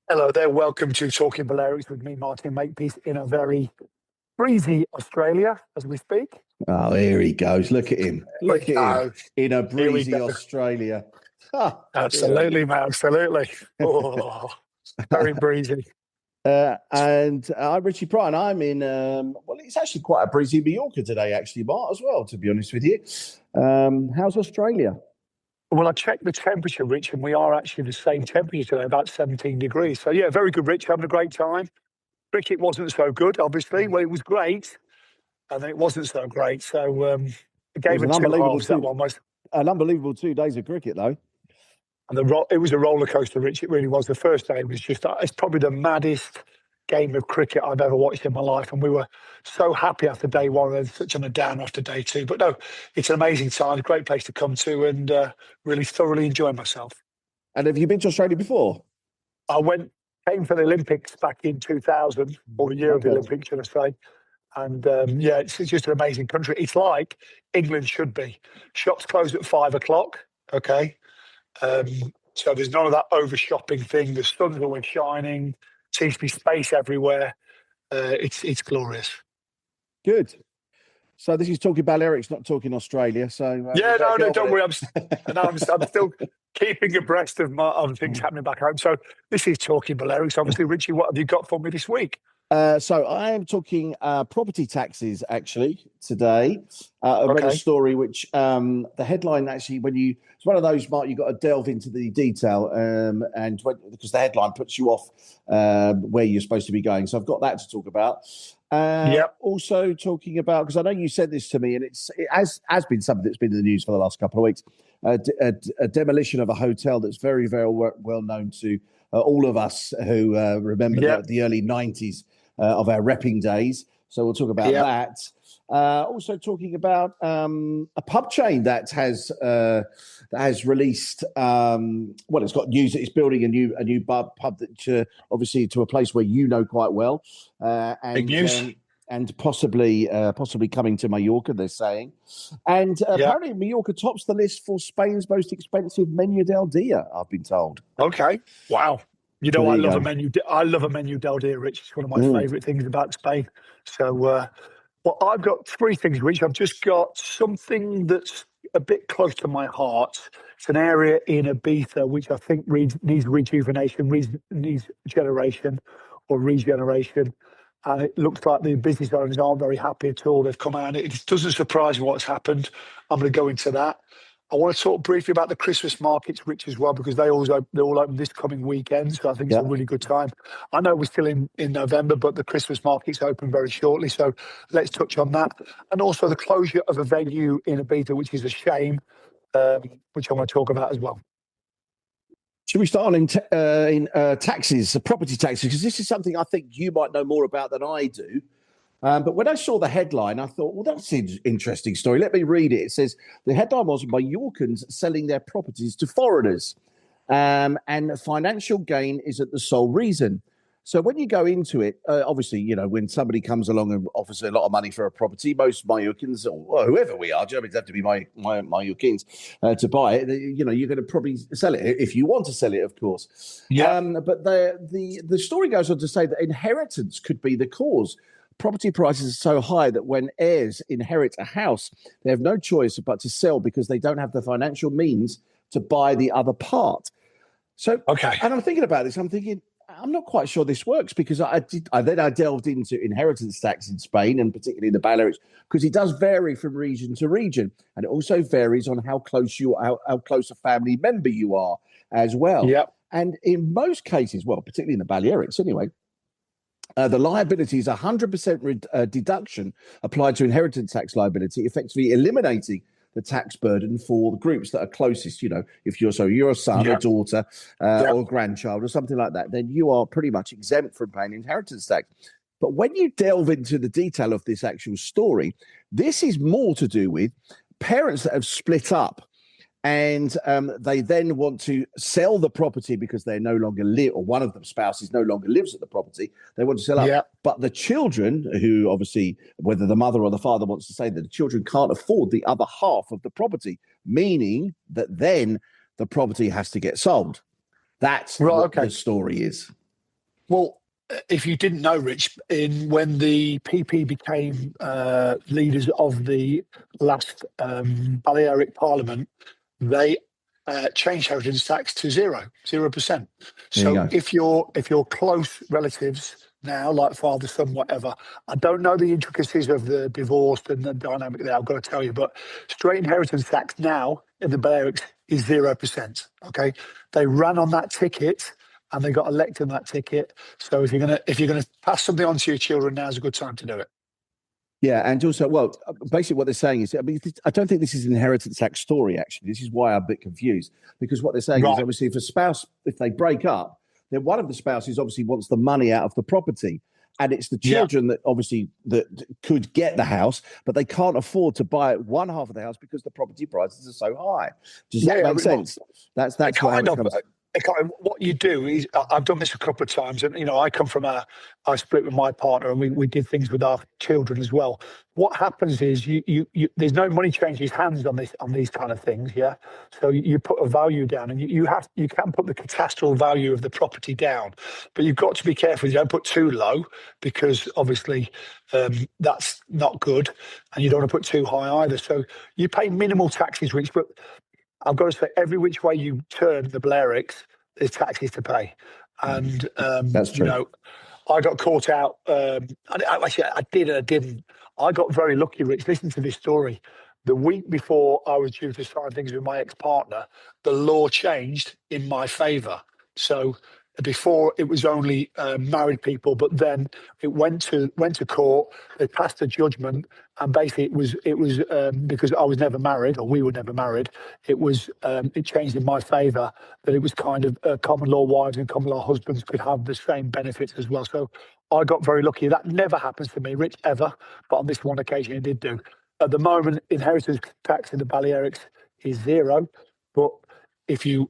Hello there, welcome to Talking Balearics with me, Martin Makepeace, in a very breezy Australia as we speak. Oh, here he goes. Look at him. Look at him in a Here we breezy go. Australia. Absolutely, mate, absolutely. Oh, very breezy. And I'm Richie Pryor, and I'm in, well, it's actually quite a breezy Mallorca today, actually, Bart, as well, to be honest with you. How's Australia? Well, I checked the temperature, Rich, and we are actually the same temperature today, about 17 degrees. So, yeah, very good, Rich, having a great time. Cricket wasn't so good, obviously. Well, it was great, and then it wasn't so great. So, a game of two halves, that one was. An unbelievable 2 days of cricket, though. And it was a roller coaster, Rich. It really was. The first day was it's probably the maddest game of cricket I've ever watched in my life. And we were so happy after day one and such on a down after day two. But no, it's an amazing time, a great place to come to and really thoroughly enjoy myself. And have you been to Australia before? I came for the Olympics back in 2000, or a year of the Olympics, should I say. And yeah, it's just an amazing country. It's like England should be. Shops close at 5 o'clock, okay? So there's none of that over shopping thing. The sun's always shining. Seems to be space everywhere. It's glorious. Good. So this is Talking Balearics, not Talking Australia. So yeah, no, don't worry. I'm still keeping abreast of things happening back home. So this is Talking Balearics. Obviously, Richie, what have you got for me this week? So I am talking property taxes actually today. I read a story which the headline actually, it's one of those, Mark, you've got to delve into the detail because the headline puts you off where you're supposed to be going. So I've got that to talk about. Also talking about, because I know you said this to me, and it has been something that's been in the news for the last couple of weeks, a demolition of a hotel that's very, very well known to all of us who remember the early 90s. Of our repping days. So we'll talk about that. Also talking about a pub chain that has released, it's got news that it's building a new pub that obviously to a place where you know quite well. Big news. And possibly coming to Mallorca, they're saying. And apparently Mallorca tops the list for Spain's most expensive menu del dia, I've been told. Okay. Wow. You know, I love a menu del dia, Rich. It's one of my favourite things about Spain. So, well, I've got three things, Rich. I've just got something that's a bit close to my heart. It's an area in Ibiza which I think needs rejuvenation, needs regeneration. And it looks like the business owners aren't very happy at all. They've come out. It doesn't surprise me what's happened. I'm going to go into that. I want to talk briefly about the Christmas markets, Rich, as well, because they're all open this coming weekend. So I think it's a really good time. I know we're still in November, but the Christmas markets open very shortly. So let's touch on that. And also the closure of a venue in Ibiza, which is a shame, which I want to talk about as well. Should we start in taxes, property taxes? Because this is something I think you might know more about than I do. But when I saw the headline, I thought, well, that's an interesting story. Let me read it. It says, the headline was Mallorcans selling their properties to foreigners, and financial gain is at the sole reason. So when you go into it, obviously, you know, when somebody comes along and offers a lot of money for a property, most Mallorcans, or whoever we are, it doesn't have to be Mallorcans to buy it, you know, you're going to probably sell it if you want to sell it, of course. Yeah. But the story goes on to say that inheritance could be the cause. Property prices are so high that when heirs inherit a house, they have no choice but to sell because they don't have the financial means to buy the other part. So, and I'm thinking about this. I'm thinking, I'm not quite sure this works because I delved into inheritance tax in Spain and particularly the Balearics because it does vary from region to region, and it also varies on how close a family member you are as well. Yeah. And in most cases, well, particularly in the Balearics anyway, the liability is 100% deduction applied to inheritance tax liability, effectively eliminating the tax burden for the groups that are closest. You know, if you're a son, a daughter, or a grandchild, or something like that, then you are pretty much exempt from paying inheritance tax. But when you delve into the detail of this actual story, this is more to do with parents that have split up. And they then want to sell the property because they no longer live, or one of the spouses no longer lives at the property. They want to sell up. Yeah. But the children, who obviously, whether the mother or the father wants to say that the children can't afford the other half of the property, meaning that then the property has to get sold. That's what the story is. Well, if you didn't know, Rich, when the PP became leaders of the last Balearic Parliament, they changed heritage tax to 0%. There you So go. if you're close relatives now, like father, son, whatever, I don't know the intricacies of the divorce and the dynamic there. I've got to tell you, but straight inheritance tax now in the Balearics is 0%. Okay, they ran on that ticket and they got elected on that ticket. So if you're gonna pass something on to your children, now's a good time to do it. Yeah, and also, well, basically what they're saying is, I mean, I don't think this is an inheritance tax story, actually. This is why I'm a bit confused, because what they're saying is Right. obviously if a spouse, if they break up, then one of the spouses obviously wants the money out of the property. And it's the Yeah. children that obviously that could get the house, but they can't afford to buy one half of the house because the property prices are so high. Does that make sense? That's It how kind it of. comes. What you do is, I've done this a couple of times, and I come from I split with my partner, and we did things with our children as well. What happens is there's no money changes hands on these kind of things, yeah. So you put a value down, and you can put the catastral value of the property down, but you've got to be careful. You don't put too low because obviously that's not good, and you don't want to put too high either. So you pay minimal taxes, Rich, but I've got to say, every which way you turn the Balearics, there's taxes to pay. And, That's true. I got caught out. Actually, I did and I didn't. I got very lucky, Rich. Listen to this story. The week before I was due to sign things with my ex-partner, the law changed in my favour. So before it was only married people, but then it went to court. They passed a judgment, and basically it was because I was never married, or we were never married. It changed in my favour that it was kind of common law wives and common law husbands could have the same benefits as well. So I got very lucky. That never happens to me, Rich, ever. But on this one occasion, it did do. At the moment, inheritance tax in the Balearics is 0, but if you're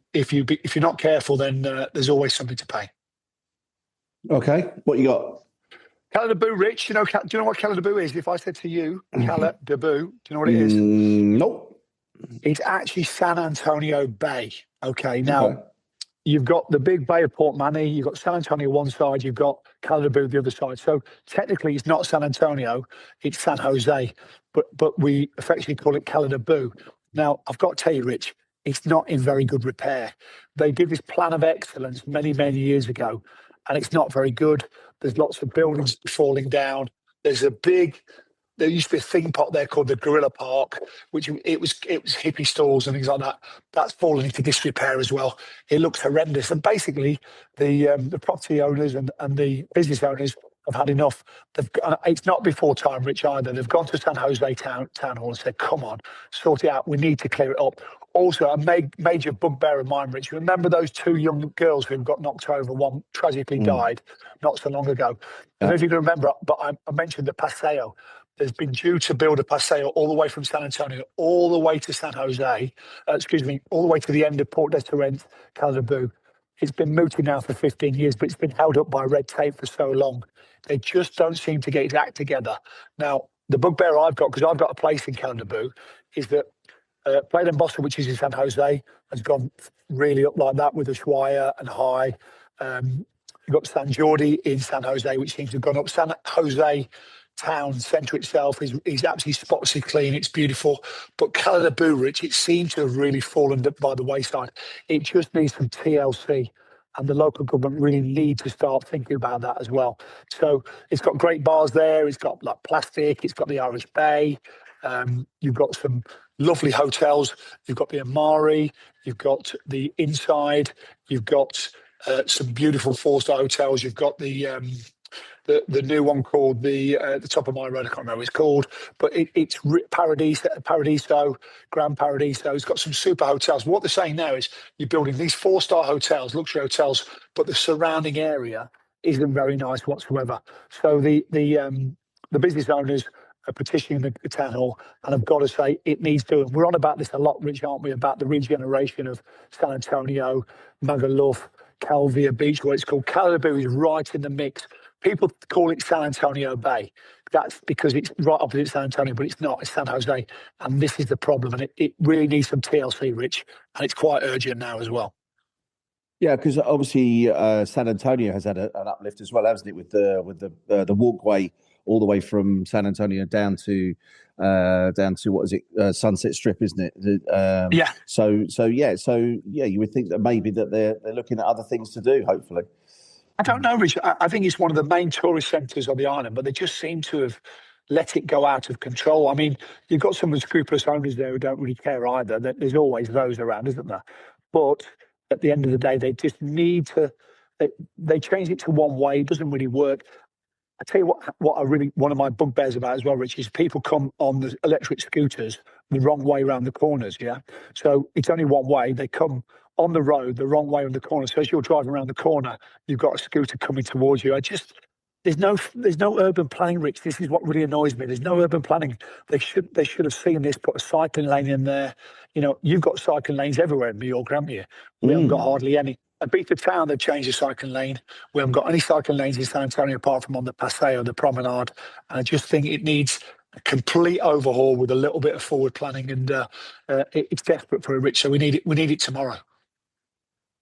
not careful, then there's always something to pay. Okay, what you got? Cala de Bou, Rich. Do you know what Cala de Bou is? If I said to you, Cala de Bou, do you know what it is? Nope. It's actually San Antonio Bay. Okay, now Okay. you've got the big Bay of Portmanny, you've got San Antonio one side, you've got Cala de Bou the other side. So technically, it's not San Antonio, it's San Jose, but we affectionately call it Cala de Bou. Now, I've got to tell you, Rich, it's not in very good repair. They did this plan of excellence many, many years ago, and it's not very good. There's lots of buildings falling down. There's a big there used to be a theme park there called the Gorilla Park, which it was hippie stalls and things like that. That's fallen into disrepair as well. It looks horrendous. And basically, the property owners and the business owners have had enough. It's not before time, Rich, either. They've gone to San Jose town hall and said, "Come on, sort it out. We need to clear it up." Also, a major bugbear of mine, Rich. Remember those 2 young girls who got knocked over? One tragically died not so long ago. I don't know if you can remember, but I mentioned the Paseo. There's been due to build a paseo all the way from San Antonio, all the way to San Jose, all the way to the end of Port de Torrent, Cala de Bou. It's been mooted now for 15 years, but it's been held up by red tape for so long. They just don't seem to get its act together. Now, the bugbear I've got, because I've got a place in Cala de Bou, is that Playa Bossa, which is in San Jose, has gone really up like that with Ushuaia and High. You've got San Jordi in San Jose, which seems to have gone up. San Jose town centre itself is absolutely spotlessly clean. It's beautiful. But Cala de Bou, Rich, it seems to have really fallen by the wayside. It just needs some TLC. And the local government really need to start thinking about that as well. So it's got great bars there. It's got like plastic. It's got the Irish Bay. You've got some lovely hotels. You've got the Amari. You've got the Inside. You've got some beautiful 4-star hotels. You've got the new one called the top of my road. I can't remember what it's called, but it's Paradiso, Grand Paradiso. It's got some super hotels. What they're saying now is you're building these 4-star hotels, luxury hotels, but the surrounding area isn't very nice whatsoever. So the business owners are petitioning the town hall, and I've got to say it needs doing. We're on about this a lot, Rich, aren't we? About the regeneration of San Antonio, Magaluf, Calvia Beach, what it's called. Cala de Bou is right in the mix. People call it San Antonio Bay. That's because it's right opposite San Antonio, but it's not. It's San Jose. And this is the problem. And it really needs some TLC, Rich. And it's quite urgent now as well. Yeah, because obviously San Antonio has had an uplift as well, hasn't it? With the walkway all the way from San Antonio down to what is it, Sunset Strip, isn't it? Yeah. So you would think that maybe that they're looking at other things to do. Hopefully, I don't know, Rich. I think it's one of the main tourist centres on the island, but they just seem to have let it go out of control. I mean, you've got some unscrupulous owners there who don't really care either. There's always those around, isn't there? But at the end of the day, they just need to. They changed it to one way. It doesn't really work. I tell you what I really one of my bugbears about as well, Rich, is people come on the electric scooters the wrong way around the corners. Yeah, so it's only one way. They come on the road the wrong way on the corner. So as you're driving around the corner, you've got a scooter coming towards you. There's no urban planning, Rich. This is what really annoys me. There's no urban planning. They should have seen this, put a cycling lane in there. You know, you've got cycling lanes everywhere in Mallorca, haven't you? We haven't got hardly any. At Beta Town, they've changed the cycling lane. We haven't got any cycling lanes in San Antonio apart from on the Paseo, the promenade. And I just think it needs a complete overhaul with a little bit of forward planning. And it's desperate for a Rich, so we need it. We need it tomorrow.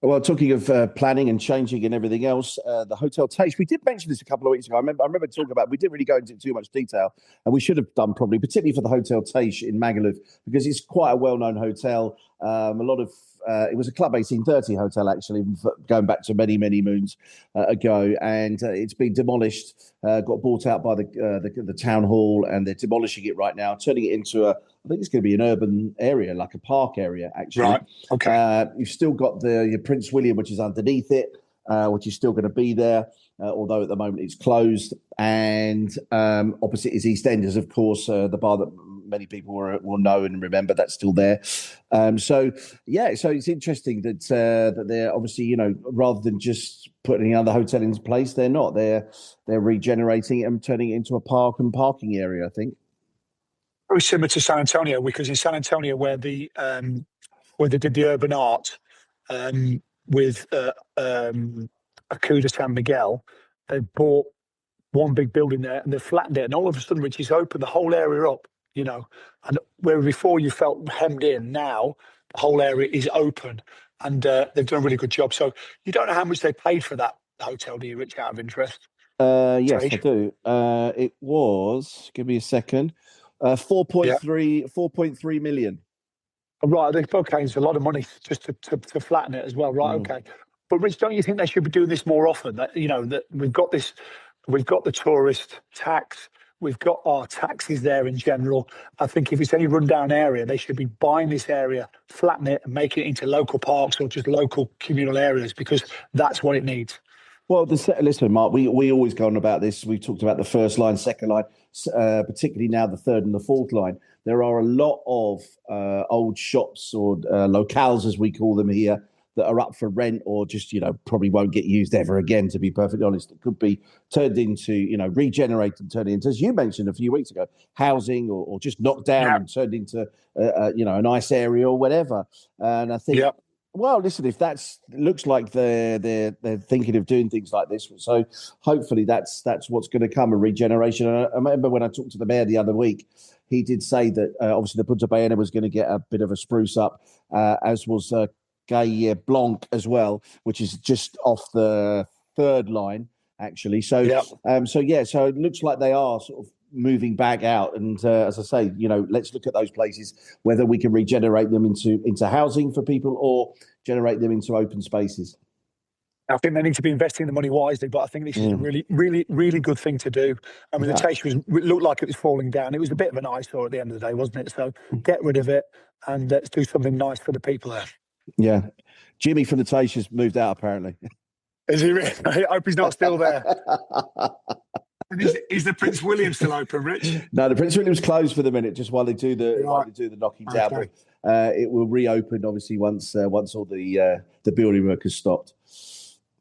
Well, talking of planning and changing and everything else, the Hotel Taste, we did mention this a couple of weeks ago. I remember talking about it. We didn't really go into too much detail, and we should have done probably, particularly for the Hotel Taste in Magaluf, because it's quite a well-known hotel. A lot of it was a Club 1830 hotel, actually, going back to many, many moons ago, and it's been demolished, got bought out by the town hall, and they're demolishing it right now, turning it into I think it's going to be an urban area, like a park area, actually. Right. Okay. You've still got your Prince William, which is underneath it, which is still going to be there, although at the moment it's closed. And opposite is EastEnders, of course, the bar that many people will know and remember. That's still there. So it's interesting that they're obviously, rather than just putting another hotel into place, they're not. They're regenerating it and turning it into a park and parking area, I think. Very similar to San Antonio, because in San Antonio, where they did the urban art with Acuda San Miguel, they bought one big building there and they flattened it, and all of a sudden, Rich, is open the whole area up. And where before you felt hemmed in, now the whole area is open, and they've done a really good job. So you don't know how much they paid for that hotel, do you, Rich, out of interest? Yes, I do. It was, give me a second, 4.3 million. Right, okay, it's a lot of money just to flatten it as well. Right, okay. But Rich, don't you think they should be doing this more often? That that we've got the tourist tax, we've got our taxes there in general. I think if it's any rundown area, they should be buying this area, flatten it, and make it into local parks or just local communal areas, because that's what it needs. Well, listen, Mark, we always go on about this. We've talked about the first line, second line, particularly now the third and the fourth line. There are a lot of old shops or locales, as we call them here, that are up for rent or just, probably won't get used ever again, to be perfectly honest. It could be turned into, regenerated and turned into, as you mentioned a few weeks ago, housing or just knocked down and turned into, a nice area or whatever. And I think... Yep. Well, listen, if looks like they're thinking of doing things like this, so hopefully that's what's going to come, a regeneration. And I remember when I talked to the mayor the other week, he did say that obviously the Punta Ballena was going to get a bit of a spruce up, as was Gay Blanc as well, which is just off the third line actually. So so it looks like they are sort of moving back out, and as I say, let's look at those places, whether we can regenerate them into housing for people or generate them into open spaces. I think they need to be investing the money wisely, but I think this is a really, really, really good thing to do. I mean, the Taste looked like it was falling down. It was a bit of an eyesore at the end of the day, wasn't it? So get rid of it and let's do something nice for the people there. Yeah, Jimmy from the Taste has moved out apparently. Is he really? I hope he's not still there. Is the Prince William still open, Rich? No, the Prince William's closed for the minute, just while they do the knocking down. Okay. But it will reopen obviously once all the building work has stopped.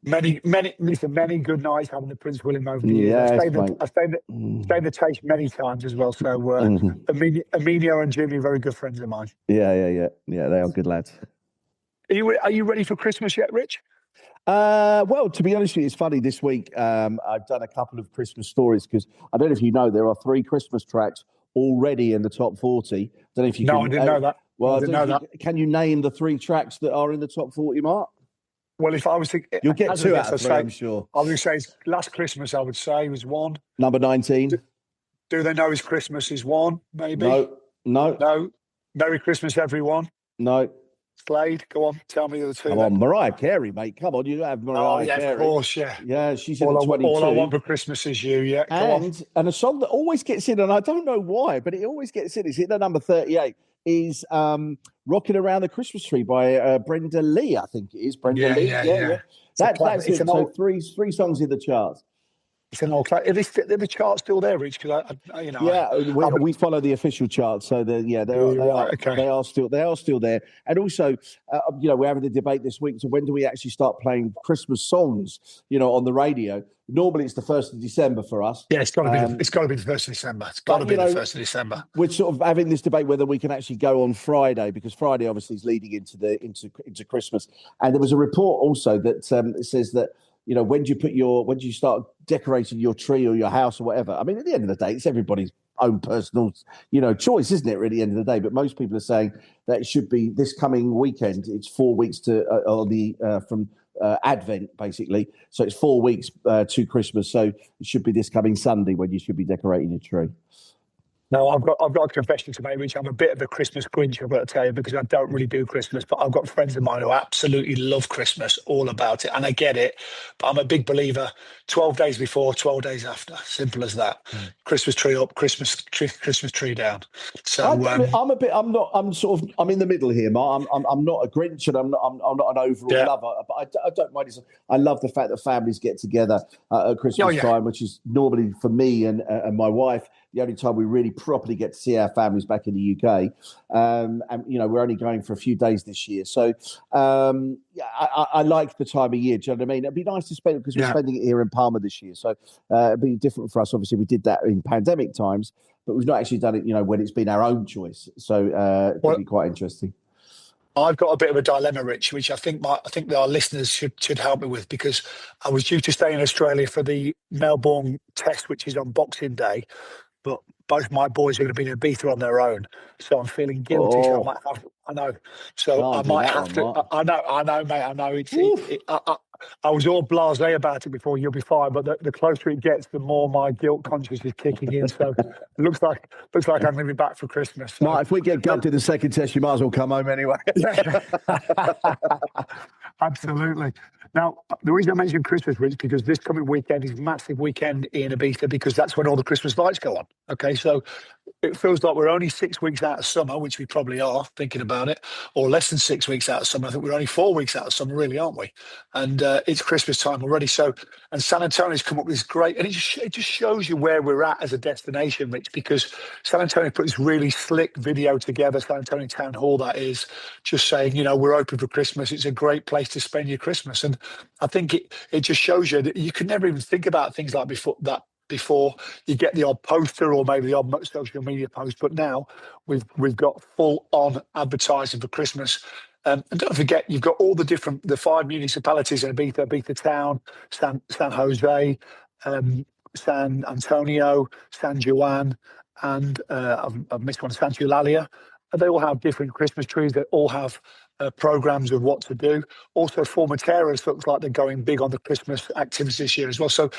Many good nights having the Prince William over the years. I've stayed in the Taste many times as well. So Emilio and Jimmy are very good friends of mine. Yeah. They are good lads. Are you ready for Christmas yet, Rich? Well, to be honest with you, it's funny. This week, I've done a couple of Christmas stories because I don't know if you know, there are 3 Christmas tracks already in the top 40. Don't know if you I didn't know that. Well, I didn't know that. Can you name the 3 tracks that are in the top 40, Mark? Well, if I was to, You'll get as a 2 guess, out of 3, I'm sure. I would say it's last Christmas. I would say was one. Number 19. Do they know his Christmas is one? Maybe. No, no, No. Merry Christmas, everyone. no. Slade, go on. Tell me the other two. Come on, Mariah Carey, mate. Come on, you have Mariah Carey. Of course, yeah. Yeah, she's in All at 22. all I want for Christmas is you. Yeah, go on. And a song that always gets in, and I don't know why, but it always gets in. It's in at number 38. Is "Rocking Around the Christmas Tree" by Brenda Lee. I think it is Brenda Lee. Yeah. That's it. So three songs in the charts. It's an old. Are the charts still there, Rich? Because we follow the official charts, so they are still there. And also, we're having a debate this week. So when do we actually start playing Christmas songs? On the radio. Normally, it's the 1st of December for us. Yeah, it's got to be. It's got to be the 1st of December. It's got to be the 1st of December. We're sort of having this debate whether we can actually go on Friday, because Friday obviously is leading into Christmas. And there was a report also that says that when do you start decorating your tree or your house or whatever? I mean, at the end of the day, it's everybody's own personal choice, isn't it? Really, at the end of the day, but most people are saying that it should be this coming weekend. It's 4 weeks from Advent, basically. So it's 4 weeks to Christmas. So it should be this coming Sunday when you should be decorating your tree. No, I've got a confession to make, Rich. I'm a bit of a Christmas Grinch, I've got to tell you, because I don't really do Christmas, but I've got friends of mine who absolutely love Christmas, all about it, and I get it. But I'm a big believer: 12 days before, 12 days after. Simple as that. Christmas tree up, Christmas tree down. So I'm in the middle here, Mark. I'm not a Grinch, and I'm not an overall lover, but I don't mind it. I love the fact that families get together at Christmas time, which is normally for me and my wife the only time we really properly get to see our families back in the UK. And we're only going for a few days this year. So, I like the time of year. Do you know what I mean? It'd be nice to spend, because we're spending it here in Palma this year. So it'd be different for us. Obviously, we did that in pandemic times, but we've not actually done it, when it's been our own choice. So it could be quite interesting. I've got a bit of a dilemma, Rich, which I think our listeners should help me with, because I was due to stay in Australia for the Melbourne test, which is on Boxing Day. But both my boys are going to be in Ibiza on their own, so I'm feeling guilty. So I might have. I know. So I might have to. I know, mate. I know. I was all blasé about it before. You'll be fine. But the closer it gets, the more my guilt conscience is kicking in. So it looks like I'm going to be back for Christmas. So. Mate, if we get gumped in the second test, you might as well come home anyway. Absolutely. Now, the reason I mentioned Christmas, Rich, because this coming weekend is a massive weekend in Ibiza, because that's when all the Christmas lights go on. Okay, so it feels like we're only 6 weeks out of summer, which we probably are, thinking about it, or less than 6 weeks out of summer. I think we're only 4 weeks out of summer, really, aren't we? And it's Christmas time already. So, and San Antonio's come up with this great, and it just shows you where we're at as a destination, Rich, because San Antonio put this really slick video together, San Antonio Town Hall, that is, just saying, we're open for Christmas. It's a great place to spend your Christmas. And I think it just shows you that you can never even think about things like before you get the odd poster or maybe the odd social media post. But now we've got full on advertising for Christmas. And don't forget, you've got all the 5 municipalities in Ibiza Town, San Jose, San Antonio, San Juan, and I've missed one, Santa Eulalia. They all have different Christmas trees. They all have programs of what to do. Also, Formentera's looks like they're going big on the Christmas activities this year as well. So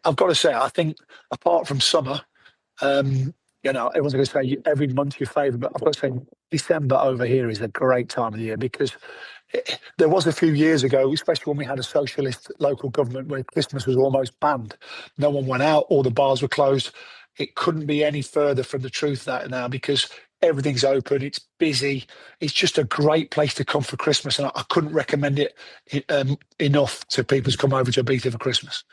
I've got to say, I think apart from summer, everyone's going to say every month's your favourite, but I've got to say December over here is a great time of the year, because there was a few years ago, especially when we had a socialist local government, where Christmas was almost banned. No one went out, all the bars were closed. It couldn't be any further from the truth that now, because everything's open, it's busy. It's just a great place to come for Christmas, and I couldn't recommend it enough to people to come over to Ibiza for Christmas.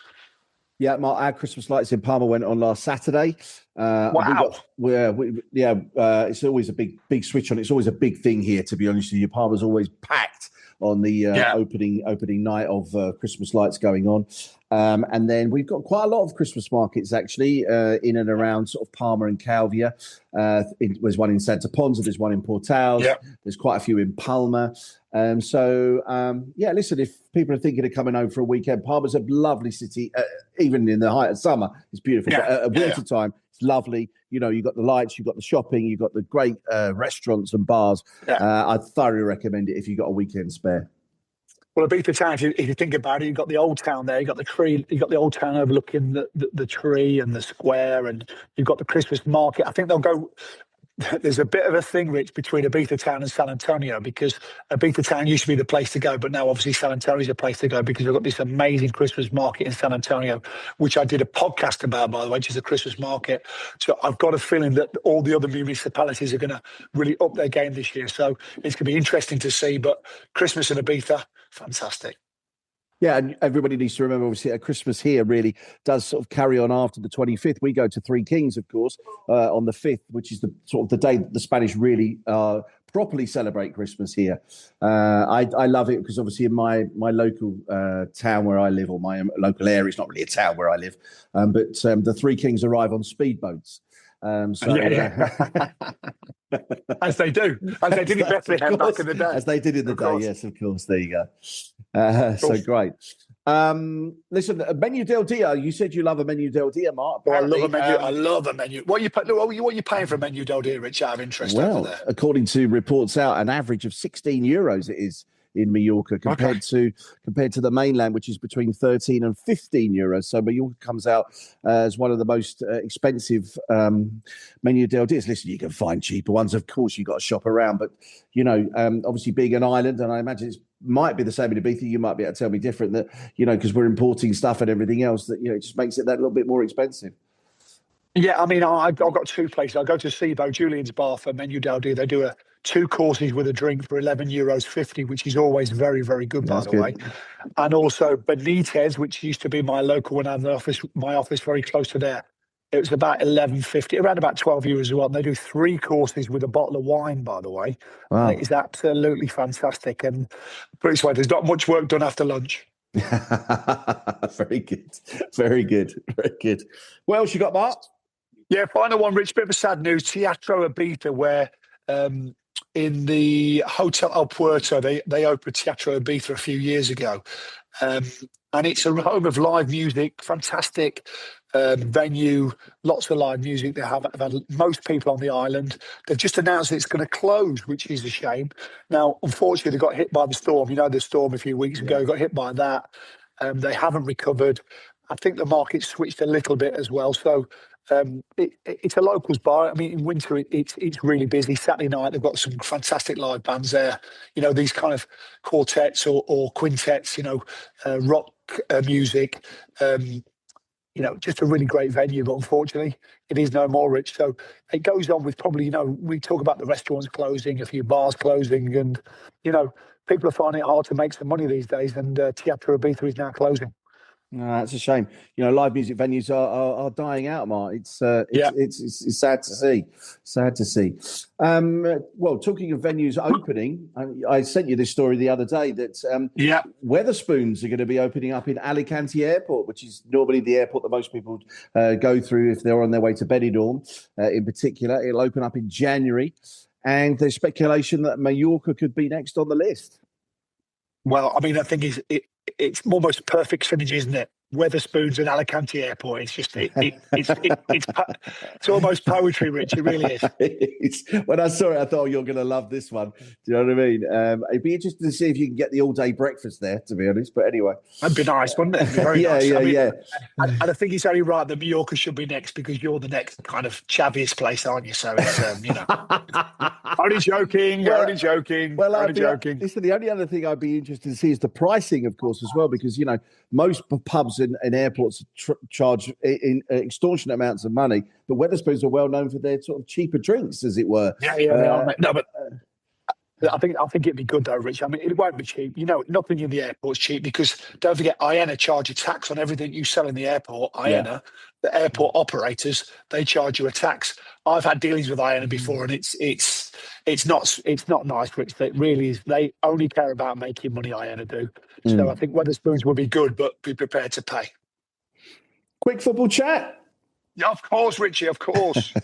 Yeah, our Christmas lights in Palma went on last Saturday. Wow. It's always a big switch on. It's always a big thing here, to be honest with you. Palma's always packed on the opening night of Christmas lights going on. And then we've got quite a lot of Christmas markets, actually, in and around sort of Palma and Calvia. There's one in Santa Ponsa, there's one in Portales, there's quite a few in Palma. Listen, if people are thinking of coming over for a weekend, Palma's a lovely city, even in the height of summer. It's beautiful. But at winter time, it's lovely. You've got the lights, you've got the shopping, you've got the great restaurants and bars. I'd thoroughly recommend it if you've got a weekend spare. Well, Ibiza town, if you think about it, you've got the old town there, you've got the tree, you've got the old town overlooking the tree and the square, and you've got the Christmas market. I think they'll go. There's a bit of a thing, Rich, between Ibiza Town and San Antonio because Ibiza Town used to be the place to go, but now obviously San Antonio is a place to go because we've got this amazing Christmas market in San Antonio, which I did a podcast about, by the way, which is the Christmas market. So I've got a feeling that all the other municipalities are going to really up their game this year. So it's going to be interesting to see. But Christmas in Ibiza, fantastic. Yeah, and everybody needs to remember, obviously, Christmas here really does sort of carry on after the 25th. We go to Three Kings, of course, on the 5th, which is the sort of the day that the Spanish really properly celebrate Christmas here. I love it because obviously in my local town where I live, or my local area, it's not really a town where I live, but the Three Kings arrive on speedboats. As they do, as they did in Bethlehem back in the day. As they did in the day, yes, of course. There you go. So great. Listen, Menu del Dia. You said you love a Menu del Dia, Mark. I love a menu. I love a menu. What are you paying for a Menu del Dia, Rich? Out of interest over there. According to reports out, an average of €16 it is in Mallorca compared to the mainland, which is between 13 and 15 euros. So Mallorca comes out as one of the most expensive Menu del Dias. Listen, you can find cheaper ones. Of course, you've got to shop around. But, obviously being an island, and I imagine it might be the same in Ibiza, you might be able to tell me different, that, because we're importing stuff and everything else, that, it just makes it that little bit more expensive. Yeah, I mean, I've got two places. I go to Cibo, Julian's Bar for Menu del Dia. They do two courses with a drink for €11.50, which is always very, very good, by the way. And also Benitez, which used to be my local when I had my office very close to there. It was about €11.50, around about €12 as well. And they do three courses with a bottle of wine, by the way. Wow. And it is absolutely fantastic. And put it this way, there's not much work done after lunch. Very good. Very good. Very good. What else you got, Mark? Yeah, final one, Rich. Bit of a sad news. Teatro Ibiza, where in the Hotel El Puerto, they opened Teatro Ibiza a few years ago. And it's a home of live music, fantastic venue, lots of live music. They have had most people on the island. They've just announced it's going to close, which is a shame. Now, unfortunately, they got hit by the storm. The storm a few weeks ago, got hit by that. They haven't recovered. I think the market switched a little bit as well. So it's a locals bar. I mean, in winter, it's really busy. Saturday night, they've got some fantastic live bands there. These kind of quartets or quintets, rock music. Just a really great venue. But unfortunately, it is no more, Rich. So it goes on with probably, we talk about the restaurants closing, a few bars closing, and, people are finding it hard to make some money these days. And Teatro Ibiza is now closing. No, that's a shame. Live music venues are dying out, Mark. It's sad to see. Sad to see. Well, talking of venues opening, I sent you this story the other day that Wetherspoons are going to be opening up in Alicante Airport, which is normally the airport that most people go through if they're on their way to Benidorm. In particular, it'll open up in January, and there's speculation that Mallorca could be next on the list. Well, I mean, I think it's almost perfect synergy, isn't it? Wetherspoons and Alicante Airport. It's just it's almost poetry, Rich. It really is. When I saw it, I thought, you're going to love this one. Do you know what I mean? It'd be interesting to see if you can get the all-day breakfast there, to be honest. But anyway, that'd be nice, wouldn't it? It'd be very nice. And I think it's only right that Mallorca should be next because you're the next kind of chavviest place, aren't you? So it's only joking. Only joking. Well, only joking. Listen, the only other thing I'd be interested to see is the pricing, of course, as well, because most pubs and airports charge in extortionate amounts of money, but Wetherspoons are well known for their sort of cheaper drinks, as it were. Yeah, they are. No, but I think it'd be good though, Rich. I mean, it won't be cheap. Nothing in the airport's cheap because don't forget, Aena charge a tax on everything you sell in the airport. Aena, the airport operators, they charge you a tax. I've had dealings with Aena before, and it's not nice, Rich. It really is. They only care about making money. Aena do. So I think Wetherspoons will be good, but be prepared to pay. Quick football chat. Yeah, of course, Richie. Of course.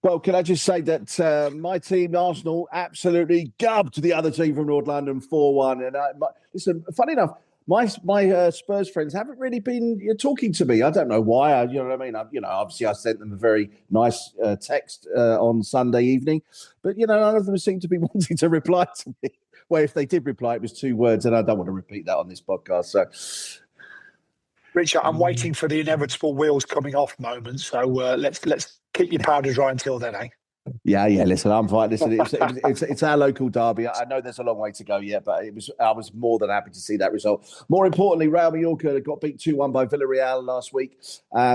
Well, can I just say that my team, Arsenal, absolutely gubbed the other team from North London 4-1. And listen, funny enough, my Spurs friends haven't really been talking to me. I don't know why. You know what I mean? Obviously, I sent them a very nice text on Sunday evening, but none of them seem to be wanting to reply to me. Well, if they did reply, it was 2 words, and I don't want to repeat that on this podcast. So, Richard, I'm waiting for the inevitable wheels coming off moment. So let's keep your powder dry until then, eh? Yeah. Listen, I'm fine. Listen, it's our local derby. I know there's a long way to go yet, but I was more than happy to see that result. More importantly, Real Mallorca got beat 2-1 by Villarreal last week,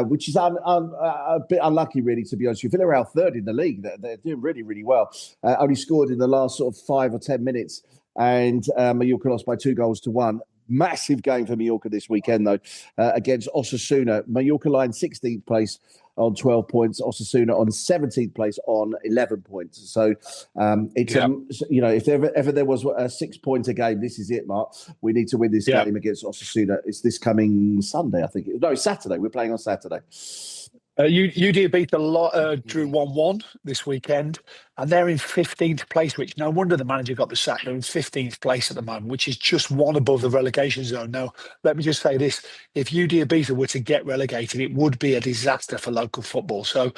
which is a bit unlucky, really, to be honest with you. Villarreal third in the league. They're doing really, really well. Only scored in the last sort of 5 or 10 minutes, and Mallorca lost by 2-1. Massive game for Mallorca this weekend, though, against Osasuna. Mallorca line 16th place on 12 points, Osasuna on 17th place on 11 points. So if ever there was a 6-pointer game, this is it, Mark. We need to win this game against Osasuna. It's this coming Sunday, I think. No, Saturday. We're playing on Saturday. UD beat a lot, drew 1-1 this weekend, and they're in 15th place, which no wonder the manager got the sack. They're in 15th place at the moment, which is just one above the relegation zone. Now, let me just say this. If UD Ibiza were to get relegated, it would be a disaster for local football. So,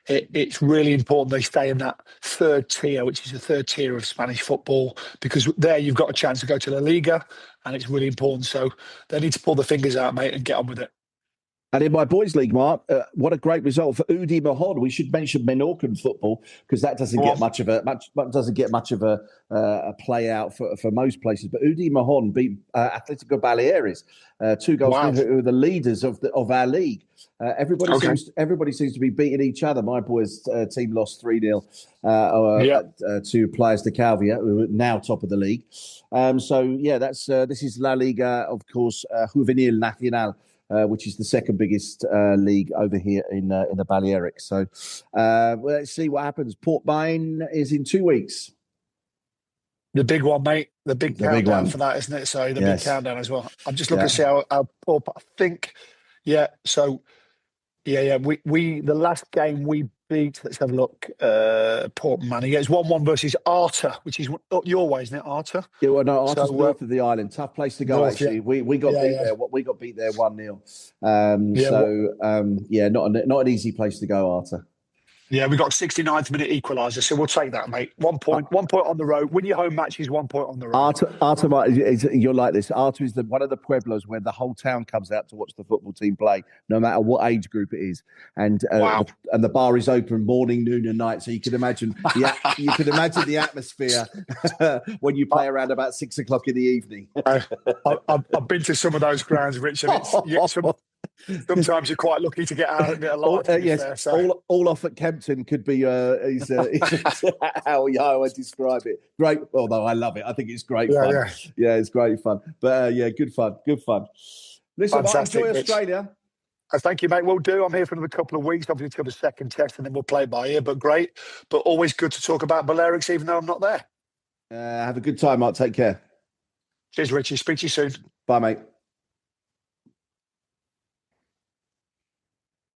it's really important they stay in that third tier, which is the third tier of Spanish football, because there you've got a chance to go to La Liga, and it's really important. So they need to pull the fingers out, mate, and get on with it. And in my boys' league, Mark, what a great result for Udi Mahon. We should mention Menorcan football because that doesn't get much of a play out for most places. But Udi Mahon beat Atletico Baleares 2 goals, who are the leaders of our league. Everybody seems to be beating each other. My boys' team lost 3-0 to Playas de Calvia, who are now top of the league. This is La Liga, of course, Juvenil Nacional. Which is the second biggest league over here in the Balearics. So let's see what happens. Port Bayne is in 2 weeks. The big one, mate. The big countdown for that, isn't it? So the big countdown as well. I'm just looking to see how Port. I think, So, we the last game we beat. Let's have a look. Port Manny. It's 1-1 versus Arta, which is up your way, isn't it, Arta? Yeah, well, no, Arta's north of the island. Tough place to go. North, actually, we got beat there. We got beat there 1-0. Not an easy place to go, Arta. Yeah, we got 69th minute equaliser, so we'll take that, mate. 1 point, 1 point on the road. Win your home matches, 1 point on the road. Arta, you're like this. Arta is one of the pueblos where the whole town comes out to watch the football team play, no matter what age group it is. And the bar is open morning, noon, and night. So you can imagine the atmosphere when you play around about 6 o'clock in the evening. I've been to some of those grounds, Rich, and sometimes you're quite lucky to get out and get alive. All off at Kempton could be how I describe it. Great, although I love it. I think it's great fun. Yeah, it's great fun. But good fun. Listen, enjoy Australia. Thank you, mate. We'll do. I'm here for another couple of weeks, obviously, till the second test, and then we'll play by ear. But great. But always good to talk about Balearics, even though I'm not there. Have a good time, Mark. Take care. Cheers, Richie. Speak to you soon. Bye, mate.